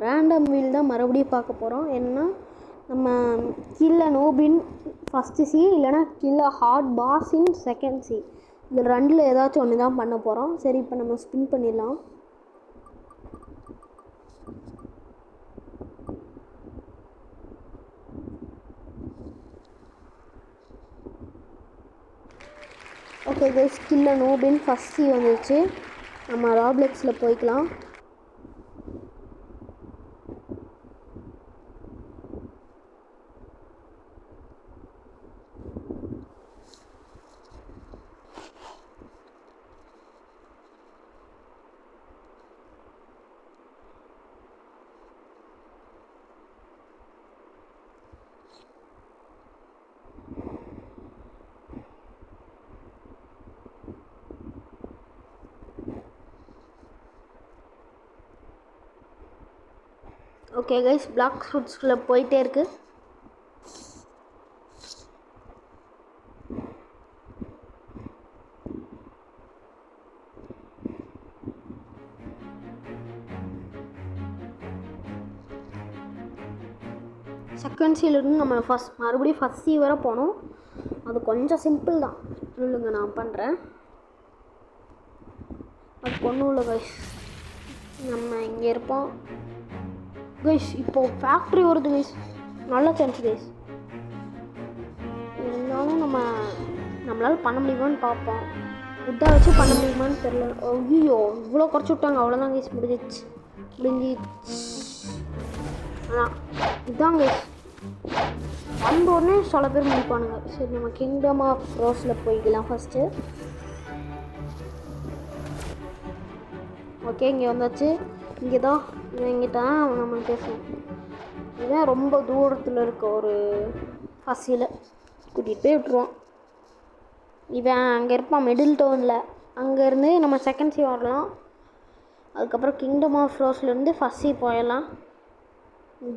Random wheel தான் மறுபடியும் பார்க்க போகிறோம். என்னன்னா நம்ம கில்ல நோபின் ஃபஸ்ட்டு சி இல்லைனா கில்ல ஹார்ட் பாஸின் செகண்ட் சி, இந்த ரெண்டில் ஏதாச்சும் ஒன்று தான் பண்ண போகிறோம். சரி, இப்போ நம்ம ஸ்பின் பண்ணிடலாம். ஓகே கைஸ், கில்ல நோபின் ஃபஸ்ட் சி வந்துருச்சு. நம்ம ராப்ளெக்ஸில் போய்க்கலாம். ஓகே கைஸ், பிளாக் ஃப்ரூட்ஸ்குள்ளே போயிட்டே இருக்கு. செகண்ட் சீலேருந்து நம்ம மறுபடியும் ஃபஸ்ட் சி வரை போகணும். அது கொஞ்சம் சிம்பிள் தான். இல்லைங்க, நான் பண்ணுறேன். அது ஒன்றும் இல்லை கைஸ், நம்ம இங்கே இருப்போம் கைஸ். இப்போது ஃபேக்ட்ரி வருது கைஸ், நல்ல சான்ஸ் கைஸ். இருந்தாலும் நம்மளால் பண்ண முடியுமான்னு பார்ப்போம். இதாக வச்சு பண்ண முடியுமான்னு தெரில. ஐயோ, இவ்வளோ குறைச்சி விட்டாங்க. அவ்வளோதான் கைஸ், முடிஞ்சிச்சு. அதான் இதுதான் கைஸ், வந்தோடனே சில பேர் முடிப்பானுங்க. சரி, நம்ம கிங்டம் ஆஃப் ரோஸில் போய்க்கலாம் ஃபஸ்ட்டு. ஓகே, இங்கே வந்தாச்சு. இங்கே தான் இவங்கிட்ட நம்ம பேசணும். இதுதான் ரொம்ப தூரத்தில் இருக்க ஒரு ஃபஸ்ஸில் கூட்டிகிட்டு போய் விட்ருவோம். இவன் அங்கே இருப்பான் மிடில் டவுனில். அங்கேருந்து நம்ம செகண்ட் சி வரலாம். அதுக்கப்புறம் கிங்டம் ஆஃப் ரோஸ்லேருந்து ஃபஸ்ட் சி போயிடலாம்.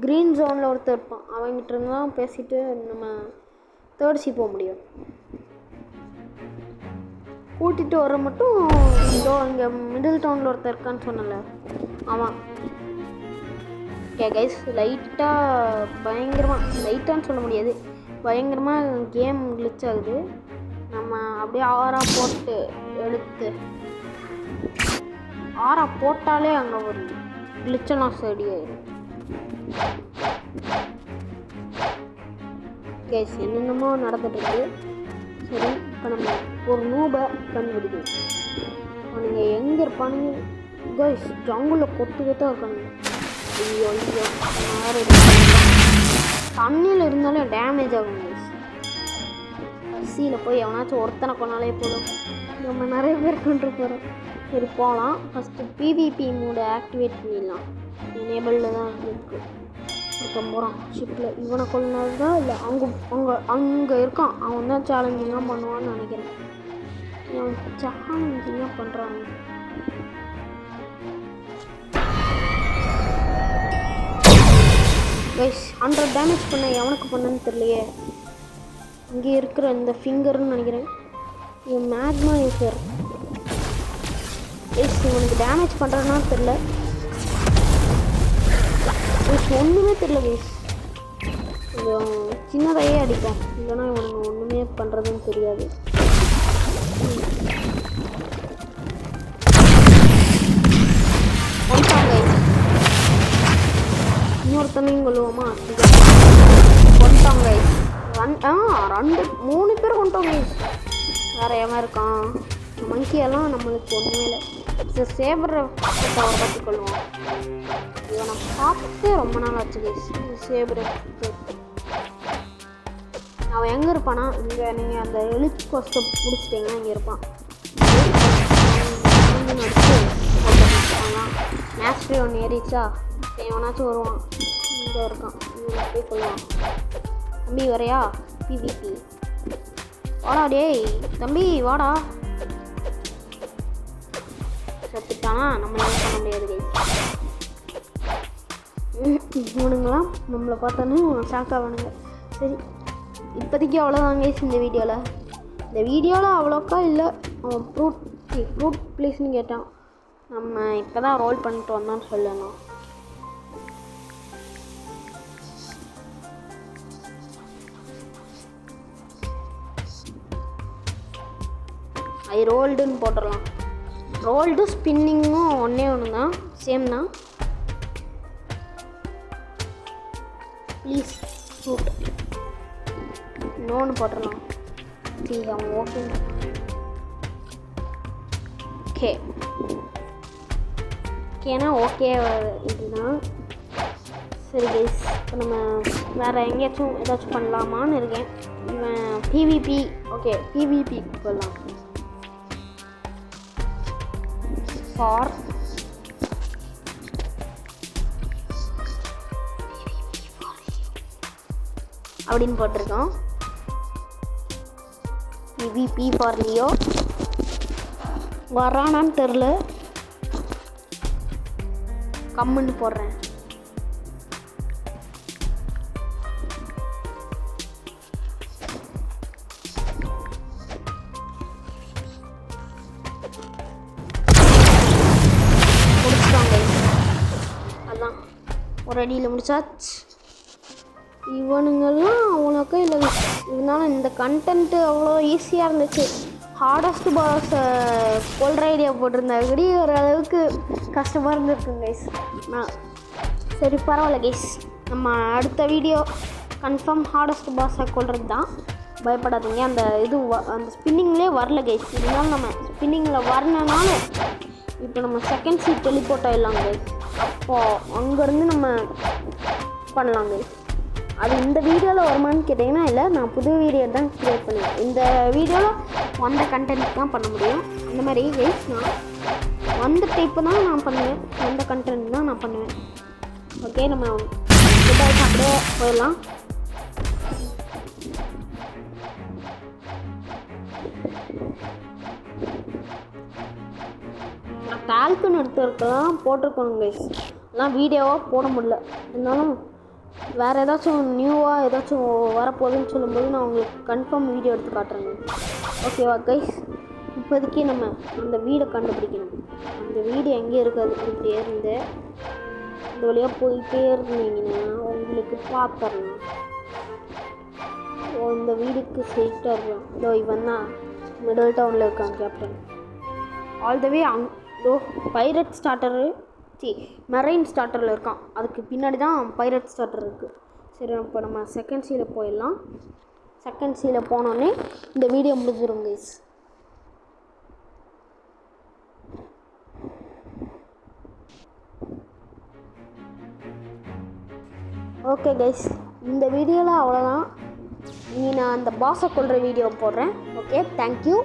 க்ரீன் ஜோனில் ஒருத்தர் இருப்பான், அவங்ககிட்ட இருந்து தான் பேசிட்டு நம்ம தேர்ட் சி போக முடியும். கூட்டிகிட்டு வர மட்டும் இதோ இங்கே மிடில் டவுனில் ஒருத்தர் இருக்கான்னு சொன்னல, ஆமாம். ஓகே கைஸ், லைட்டாக பயங்கரமாக, லைட்டான்னு சொல்ல முடியாது, பயங்கரமாக கேம் கிளிச் ஆகுது. நம்ம அப்படியே ஆரா போட்டு எடுத்து ஆரா போட்டாலே அங்கே ஒரு கிளிச்செல்லாம் சரி ஆயிடும். கைஸ், என்னென்னமோ நடந்துட்டுருக்கு. சரி, இப்போ நம்ம ஒரு நூபை கண்டுபிடிக்கணும். நீங்கள் எங்கே இருப்பானுங்க கைஸ்? ஜங்குளில் கொத்துக்கிட்டே இருக்கானுங்க. ஐயோ ஐயோ, தண்ணியில் இருந்தாலும் டேமேஜ் ஆகும் கைஸ். பசியில் போய் எவனாச்சும் ஒருத்தனை கொண்டாலே போதும். நம்ம நிறைய பேர் கொண்டு போகிறோம். சரி, போகலாம். ஃபஸ்ட்டு பிவிபி மூடை ஆக்டிவேட் பண்ணிடலாம். எனேபிளில் தான் இருக்குது. ஒருத்தன் போகிறான் ஷிப்பில். இவனை கொள்ளாது தான் இல்லை, அங்கே இருக்கான். அவன் தான் சேலஞ்சிங்காக பண்ணுவான்னு நினைக்கிறேன். அவன் சேலஞ்சிங்காக பண்ணுறாங்க. கைஸ், 100 டேமேஜ் பண்ண எவனுக்கு பண்ணன்னு தெரியலையே. இங்கே இருக்கிற இந்த ஃபிங்கர்னு நினைக்கிறேன். இவன் மேக்மா யூசர். கைஸ், இவனுக்கு டேமேஜ் பண்ணுறதுனா தெரில. ஒன்றுமே தெரியல கைஸ். கொஞ்சம் சின்னதையே அடிப்போம், இல்லைன்னா இவனுக்கு ஒன்றுமே பண்ணுறதுன்னு தெரியாது. கொண்டாங்க கைஸ், இன்னொருத்தனையும் கொள்ளுவோமா? கொண்டாங்க கைஸ். 3 பேர் கொண்டோம் கைஸ். வேறு எவன் இருக்கான்? மங்கியெல்லாம் நம்மளுக்கு ஒன்றுமே இல்லை. சேபரை பற்றி கொள்வோம். இவனை பார்த்து ரொம்ப நாள் ஆச்சு கைஸ். சேபரை அவன் எங்கே இருப்பானா? இங்கே நீங்கள் அந்த எலிட் கோஸ்ட்டை முடிச்சிட்டிங்கன்னா இங்கே இருப்பான். மேஸ்ட்ரி ஒன்று ஏறிச்சா, எவனாச்சும் வருவான். இங்கே இருக்கான், இவனை போய் கொள்வான். தம்பி வரையா? பிவிபி வாடா. டேய் தம்பி வாடா. சத்துட்டானா, நம்மளால பண்ண முடியாது கைஸ். இவனுங்களாம் நம்மளை பார்த்தோன்னு ஷாக் ஆவானுங்க. சரி, இப்போதைக்கு அவ்வளோதான் கைஸ் இந்த வீடியோவில். இந்த வீடியோவில் அவ்வளோக்கா இல்லை. அவன் ஃப்ரூட் ப்ளீஸ்ன்னு கேட்டான். நம்ம இப்போ தான் ரோல் பண்ணிட்டு வந்தோன்னு சொல்லணும். ஐ ரோல்டுன்னு போட்டுடலாம். ரோல்டு ஸ்பின்னிங்கும் ஒன்றே ஒன்று தான், சேம் தான். ப்ளீஸ் ஷூட் இன்னொன்று போட்டுடலாம். சரி அவன் ஓகே ஓகே ஓகேனா ஓகே இதுதான். சரி கைஸ், இப்போ நம்ம வேறு எங்கேயாச்சும் ஏதாச்சும் பண்ணலாமான்னு இருக்கேன். இவன் பிவிபி, ஓகே பிவிபி போடலாம். ஃபார் அப்படின்னு போட்டிருக்கோம். PVP for Leo. வரானான்னு தெரில, கம்முன்னு போடுறேன். முடிச்சிட்டாங்க, அதான் ஒரு அடியில் முடிச்சாச்சு. இவனுங்கெல்லாம் அவ்வளோக்கா இல்லை, இதனால இந்த கண்டென்ட்டு அவ்வளோ ஈஸியாக இருந்துச்சு. ஹார்டஸ்ட் பாஸை கொல்ற ஐடியா போட்டிருந்தாங்கடி ஓரளவுக்கு கஷ்டமாக இருந்திருக்கு கைஸ். சரி பரவாயில்ல கைஸ், நம்ம அடுத்த வீடியோ கன்ஃபார்ம் ஹார்டஸ்ட் பாஸை கொல்றது தான், பயப்படாதீங்க. அந்த இது அந்த ஸ்பின்னிங்லேயே வரல கைஸ், இருந்தாலும் நம்ம ஸ்பின்னிங்கில் வரணுனால இப்போ நம்ம செகண்ட் சீட் டெலிபோர்ட் ஆகிடலாம் கைஸ். அப்போது அங்கேருந்து நம்ம பண்ணலாம் கைஸ். அது இந்த வீடியோவில் வருமானு கேட்டிங்கன்னா இல்லை, நான் புது வீடியோ தான் க்ரியேட் பண்ணுவேன். இந்த வீடியோவில் வந்த கண்டென்ட் தான் பண்ண முடியும். அந்த மாதிரி கைஸ் நான் வந்த டைப்பு தான் நான் பண்ணுவேன், வந்த கண்டென்ட் தான் நான் பண்ணுவேன். ஓகே, நம்ம அப்படியே போயிடலாம். நான் கால்குன்னு எடுத்துருக்கலாம் போட்டிருக்கணும் கைஸ், ஆனால் வீடியோவாக போட முடியல. இருந்தாலும் வேறு ஏதாச்சும் நியூவாக ஏதாச்சும் வரப்போகுதுன்னு சொல்லும்போது நான் உங்களுக்கு கன்ஃபார்ம் வீடியோ எடுத்து காட்டுறேங்க. ஓகேவா கைஸ், இப்போதைக்கு நம்ம அந்த வீடை கண்டுபிடிக்கணும். அந்த வீடு எங்கே இருக்காது, இப்படியே இருந்து இந்த வழியாக போயிட்டே இருந்தீங்கன்னா உங்களுக்கு பார்த்துடலாம். இந்த வீடுக்கு ஸ்ட்ரெயிட்டாக இருக்கும். இதோ இவன் தான் மிடில் டவுனில் இருக்கான் கேப்டன். ஆல் த வே இதோ பைரட் ஸ்டார்டரு மெரைன் ஸ்டார்டரில் இருக்கான், அதுக்கு பின்னாடி தான் பைரட் ஸ்டார்டர் இருக்குது. சரி, இப்போ நம்ம செகண்ட் சீல போயிடலாம். செகண்ட் சீல போனோடனே இந்த வீடியோ முடிஞ்சிடும் கைஸ். ஓகே கைஸ், இந்த வீடியோவில் அவ்வளோதான். நான் அந்த பாஸை கொல்ற வீடியோ போடுறேன். Okay, thank you.